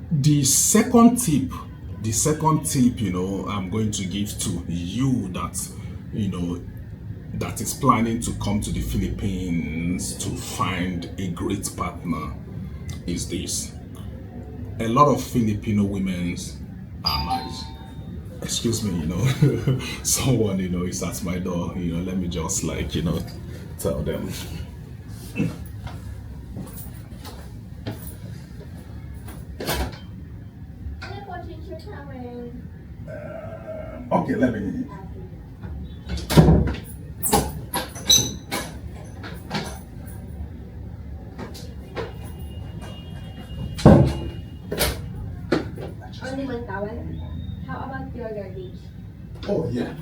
The second tip, I'm going to give to you you know, that is planning to come to the Philippines to find a great partner is this. A lot of Filipino women are nice. Excuse me, someone, is at my door, let me just tell them. Okay, let me. Only one towel? How about your garbage? Oh, yeah.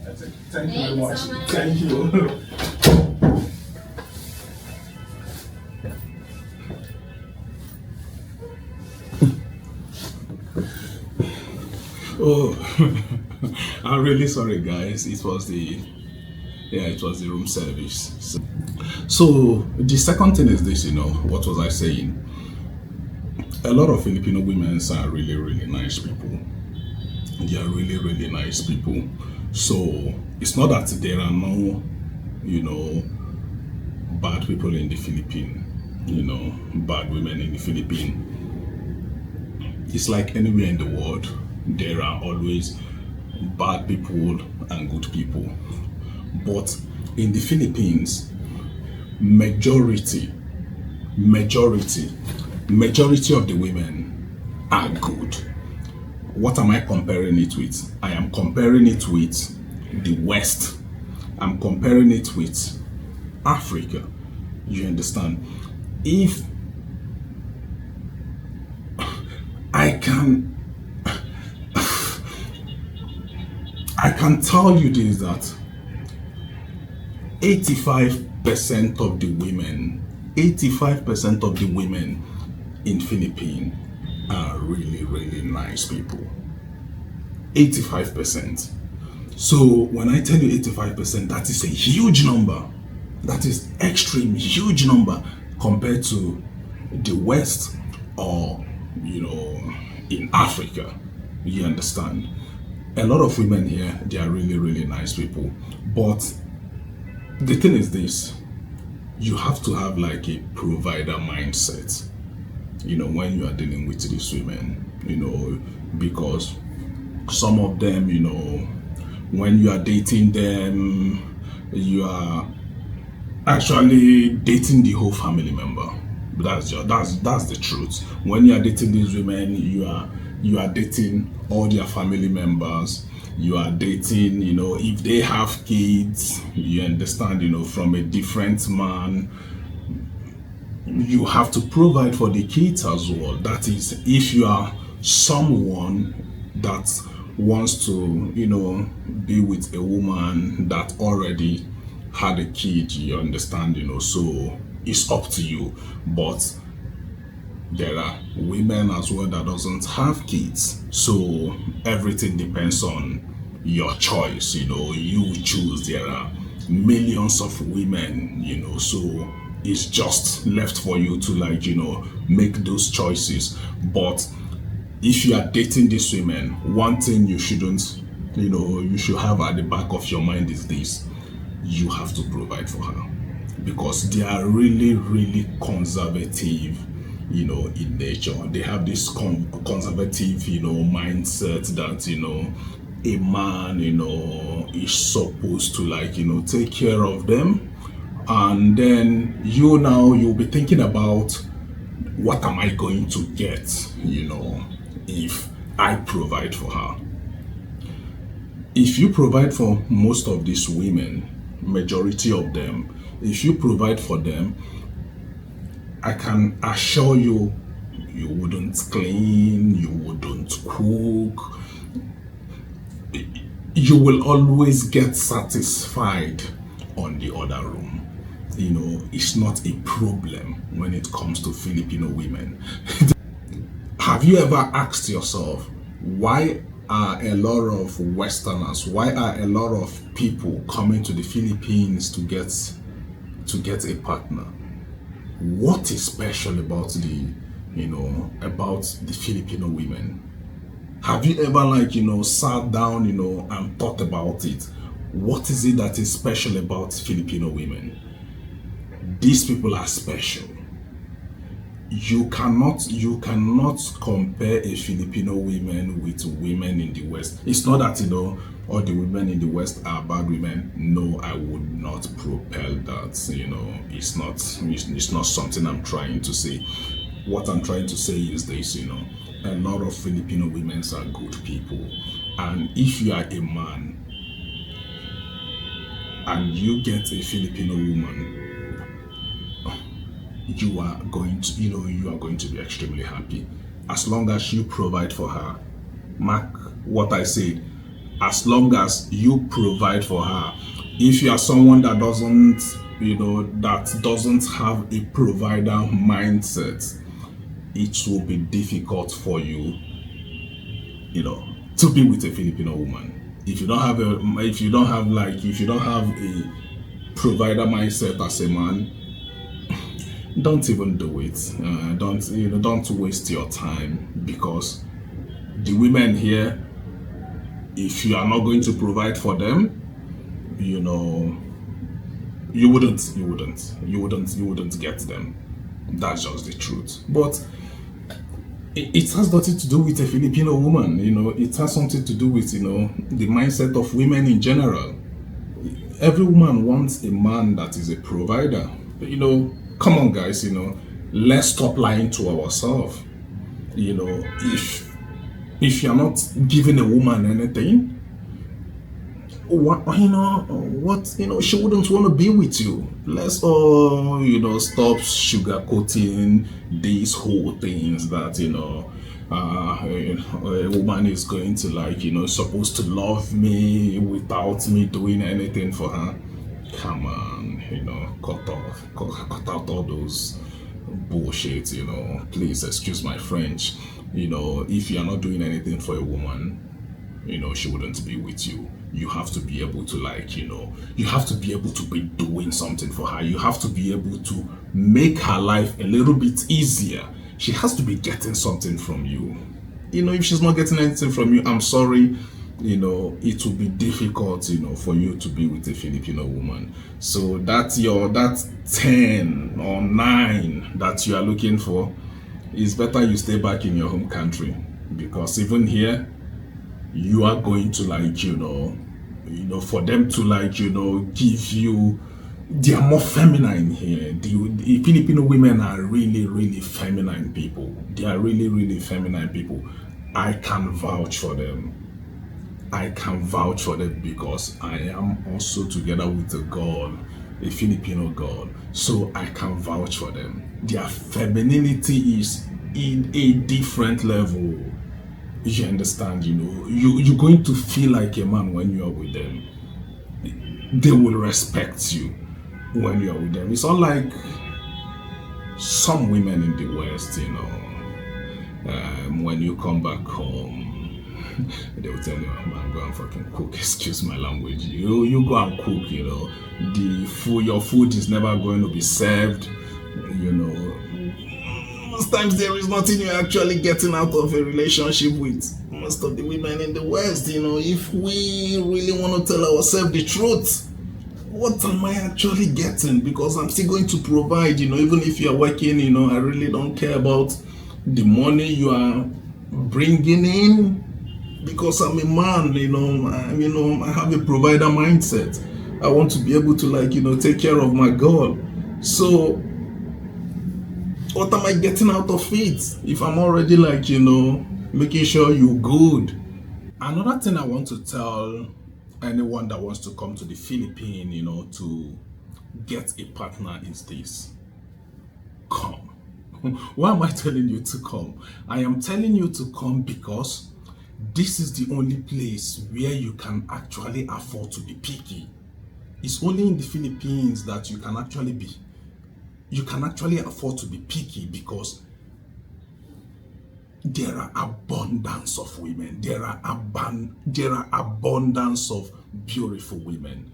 That's it. Thank you very much. So much. Thank you. Oh, I'm really sorry, guys. It was the room service. So the second thing is this. What was I saying? A lot of Filipino women are really, really nice people. They are really, really nice people. So it's not that there are no, bad people in the Philippines. Bad women in the Philippines. It's like anywhere in the world, there are always bad people and good people. But in the Philippines, majority of the women are good. What am I comparing it with? I am comparing it with the West. I'm comparing it with Africa. You understand? If I can tell you this, that 85% of the women in Philippines are really, really nice people. 85%. So when I tell you 85%, that is a huge number. That is extreme huge number compared to the West or in Africa. You understand? A lot of women here, they are really, really nice people. But the thing is this, you have to have like a provider mindset, when you are dealing with these women, because some of them, when you are dating them, you are actually dating the whole family member. That's the truth. When you are dating these women, you are dating all their family members. You are dating, if they have kids, you understand, from a different man, you have to provide for the kids as well. That is, if you are someone that wants to, be with a woman that already had a kid, you understand, so it's up to you. But there are women as well that doesn't have kids, so everything depends on your choice. You choose. There are millions of women, so it's just left for you to make those choices. But if you are dating these women, one thing you shouldn't, you should have at the back of your mind is this: you have to provide for her, because they are really, really conservative, in nature. They have this conservative, mindset that, a man, is supposed to take care of them. And then you'll be thinking about, what am I going to get, if I provide for her. If you provide for most of these women, majority of them, if you provide for them, I can assure you, you wouldn't clean, you wouldn't cook. You will always get satisfied on the other room. It's not a problem when it comes to Filipino women. Have you ever asked yourself, why are a lot of Westerners? Why are a lot of people coming to the Philippines to get a partner? What is special about the Filipino women? Have you ever sat down and thought about it? What is it that is special about Filipino women? These people are special. You cannot compare a Filipino woman with women in the West. It's not that all the women in the West are bad women. No, I would not propel that. It's not something I'm trying to say. What I'm trying to say is this, a lot of Filipino women are good people. And if you are a man and you get a Filipino woman, you are going to be extremely happy as long as you provide for her. Mark what I said. As long as you provide for her. If you are someone that doesn't have a provider mindset, it will be difficult for you to be with a Filipino woman. If you don't have a provider mindset as a man, don't even do it. Don't waste your time, because the women here, if you are not going to provide for them, you wouldn't get them. That's just the truth. But it has nothing to do with a Filipino woman. It has something to do with the mindset of women in general. Every woman wants a man that is a provider. Come on, guys, let's stop lying to ourselves. If you're not giving a woman anything, she wouldn't want to be with you. Let's all stop sugarcoating these whole things that a woman is going to supposed to love me without me doing anything for her. Come on, cut out all those bullshit, please excuse my French. If you're not doing anything for a woman, she wouldn't be with you. You have to be able to you have to be able to be doing something for her. You have to be able to make her life a little bit easier. She has to be getting something from you. If she's not getting anything from you, I'm sorry, it will be difficult, for you to be with a Filipino woman. So that 10 or 9 that you are looking for, it's better you stay back in your home country, because even here, you are going to for them to give you, they are more feminine here. The Filipino women are really, really feminine people. They are really, really feminine people. I can vouch for them. Because I am also together with a girl, a Filipino girl. So I can vouch for them. Their femininity is in a different level. You understand, you're going to feel like a man when you are with them. They will respect you when you are with them. It's not like some women in the West, when you come back home, they will tell you, man, go and fucking cook. Excuse my language. You go and cook, your food is never going to be served, Most times there is nothing you're actually getting out of a relationship with most of the women in the West. If we really want to tell ourselves the truth, what am I actually getting? Because I'm still going to provide, even if you're working, I really don't care about the money you are bringing in, because I'm a man, I have a provider mindset. I want to be able to take care of my girl. So what am I getting out of it if I'm already making sure you're good? Another thing I want to tell anyone that wants to come to the Philippines, to get a partner is this: come. Why am I telling you to come? I am telling you to come because this is the only place where you can actually afford to be picky. It's only in the Philippines that you can actually afford to be picky, because there are abundance of women. There are abundance of beautiful women.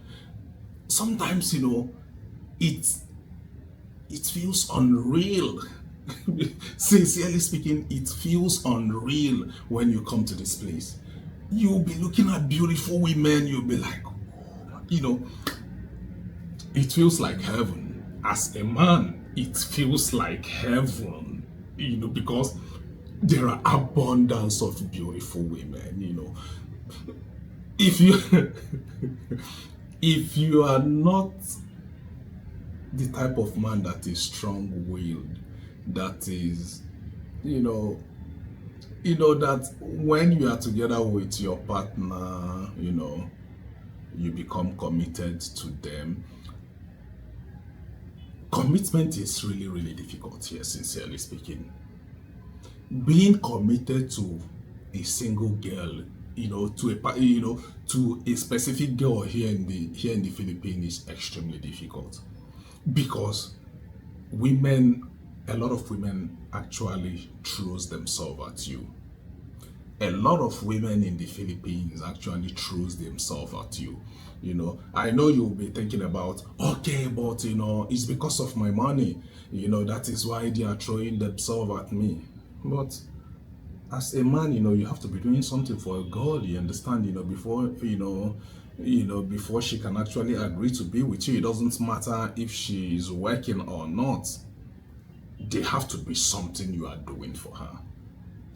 Sometimes, it it feels unreal. Sincerely speaking, it feels unreal when you come to this place. You'll be looking at beautiful women, you'll be like, you know, it feels like heaven. As a man, it feels like heaven, because there are abundance of beautiful women. If you if you are not the type of man that is strong-willed, that is, that when you are together with your partner, you become committed to them. Commitment is really, really difficult here, sincerely speaking. Being committed to a single girl, to a specific girl here in the Philippines is extremely difficult, because a lot of women actually throws themselves at you. A lot of women in the Philippines actually throws themselves at you. I know you'll be thinking about, okay, but it's because of my money. That is why they are throwing themselves at me. But as a man, you have to be doing something for a girl, you understand, before she can actually agree to be with you. It doesn't matter if she is working or not. There have to be something you are doing for her.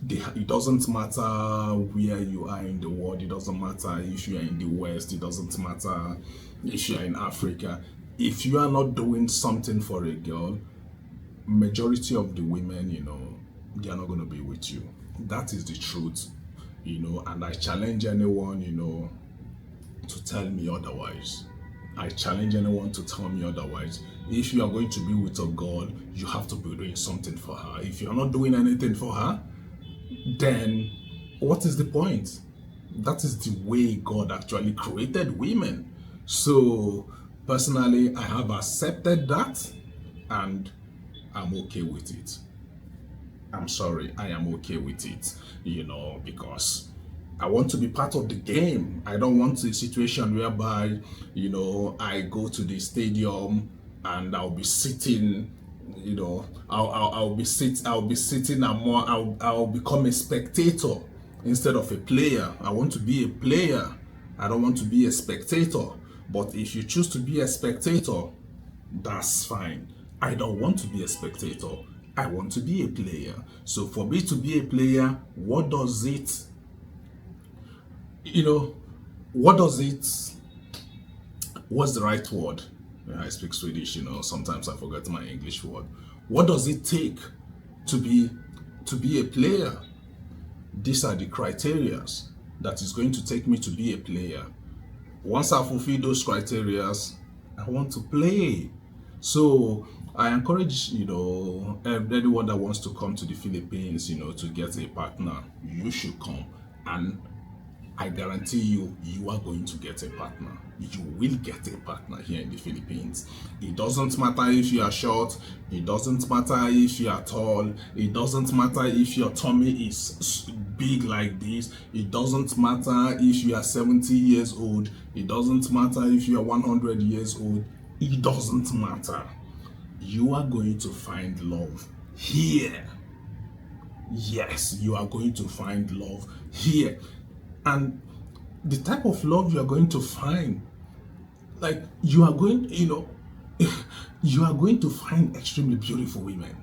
It doesn't matter where you are in the world. It doesn't matter if you are in the West. It doesn't matter if you are in Africa. If you are not doing something for a girl, majority of the women, they are not going to be with you. That is the truth, and I challenge anyone, to tell me otherwise. I challenge anyone to tell me otherwise. If you are going to be with a girl, you have to be doing something for her. If you're not doing anything for her, then what is the point? That is the way God actually created women. So personally, I have accepted that, and I'm okay with it. I'm sorry, I am okay with it, because I want to be part of the game. I don't want a situation whereby, I go to the stadium and I'll be sitting, I'll be sitting and more, I'll become a spectator instead of a player. I want to be a player. I don't want to be a spectator. But if you choose to be a spectator, that's fine. I don't want to be a spectator. I want to be a player. So for me to be a player, what's the right word? I speak Swedish, sometimes I forget my English word. What does it take to be a player? These are the criteria that is going to take me to be a player. Once I fulfill those criteria, I want to play. So I encourage, anyone that wants to come to the Philippines, to get a partner, you should come. And I guarantee you, you are going to get a partner. You will get a partner here in the Philippines. It doesn't matter if you are short. It doesn't matter if you are tall. It doesn't matter if your tummy is big like this. It doesn't matter if you are 70 years old. It doesn't matter if you are 100 years old. It doesn't matter. You are going to find love here. Yes, you are going to find love here. And the type of love you are going to find, like you are going to find extremely beautiful women,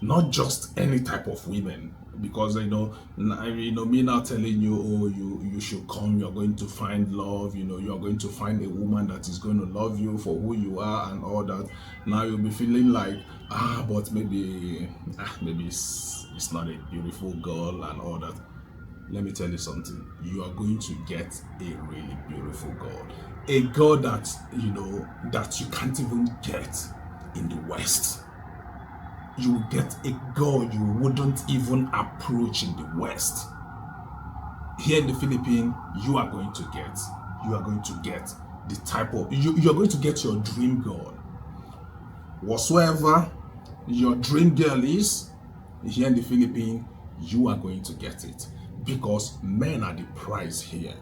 not just any type of women. Because me now telling you, oh, you should come, you are going to find love, you are going to find a woman that is going to love you for who you are and all that. Now you'll be feeling like, but maybe it's not a beautiful girl and all that. Let me tell you something. You are going to get a really beautiful girl. A girl that, that you can't even get in the West. You will get a girl you wouldn't even approach in the West. Here in the Philippines, you are going to get the type of, you are going to get your dream girl. Whatsoever your dream girl is, here in the Philippines, you are going to get it, because men are the prize here,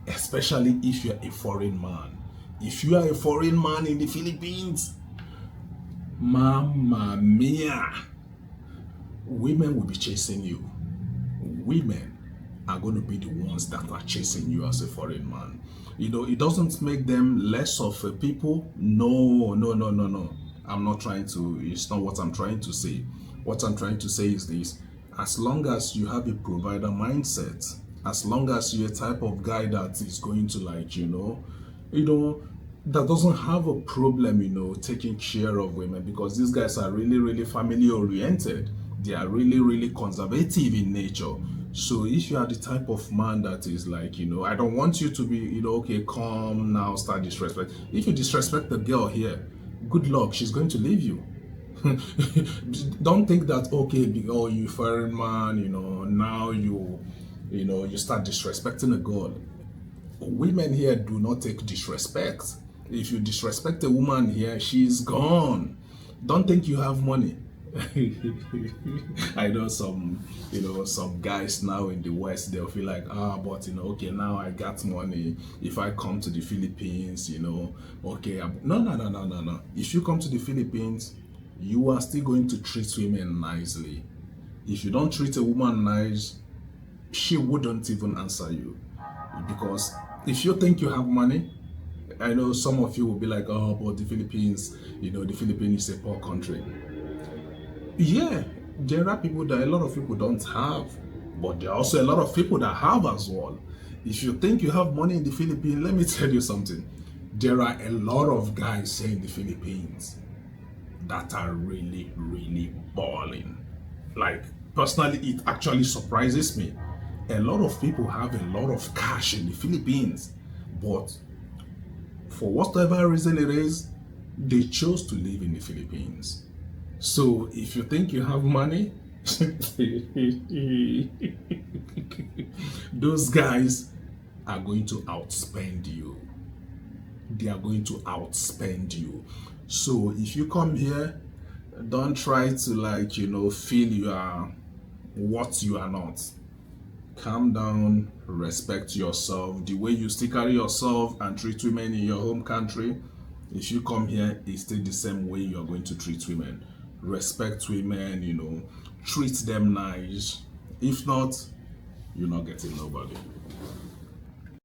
especially if you're a foreign man. If you are a foreign man in the Philippines, mamma mia, women will be chasing you. Women are going to be the ones that are chasing you as a foreign man. It doesn't make them less of a people. No, no, no, no, no. I'm not trying to, it's not what I'm trying to say. What I'm trying to say is this: as long as you have a provider mindset, as long as you're a type of guy that is going to, like, that doesn't have a problem, taking care of women, because these guys are really, really family oriented. They are really, really conservative in nature. So if you are the type of man that is like, I don't want you to be, okay, come now, start disrespect. If you disrespect the girl here, good luck, she's going to leave you. Don't think that, okay, you foreign man, now you start disrespecting a girl. Women here do not take disrespect. If you disrespect a woman here, she's gone. Don't think you have money. I know some guys now in the West, they'll feel like, but okay, now I got money. If I come to the Philippines, okay, no. If you come to the Philippines, you are still going to treat women nicely. If you don't treat a woman nice, she wouldn't even answer you. Because if you think you have money, I know some of you will be like, but the Philippines, the Philippines is a poor country. Yeah, there are people that a lot of people don't have, but there are also a lot of people that have as well. If you think you have money in the Philippines, let me tell you something. There are a lot of guys here in the Philippines that are really, really balling. Like, personally, it actually surprises me. A lot of people have a lot of cash in the Philippines, but for whatever reason it is, they chose to live in the Philippines. So if you think you have money, those guys are going to outspend you. They are going to outspend you. So if you come here, don't try to feel you are what you are not. Calm down, respect yourself. The way you still carry yourself and treat women in your home country, if you come here, it's still the same way you're going to treat women. Respect women, treat them nice. If not, you're not getting nobody.